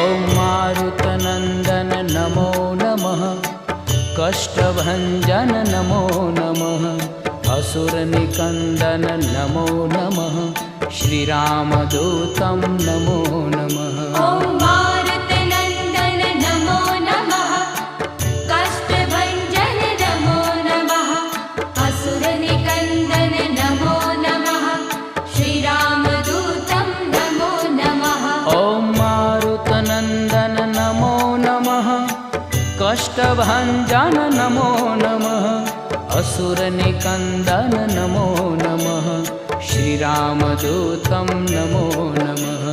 ॐ मारुतनन्दन नमो नमः, कष्टभञ्जन नमो नमः, असुरनिकन्दन नमो नमः, श्रीरामदूतं नमो नमः। ॐ मारुतनन्दन नमो नमः, कष्टभञ्जन नमो नमः, असुरनिकन्दन नमो नमः, श्रीरामदूतं नमो नमः। ॐ मारुतनन्दन नमो नमः, कष्टभञ्जन नमो नमः, असुरनिकन्दन नमो नमः, श्रीरामदूतं नमो नमः।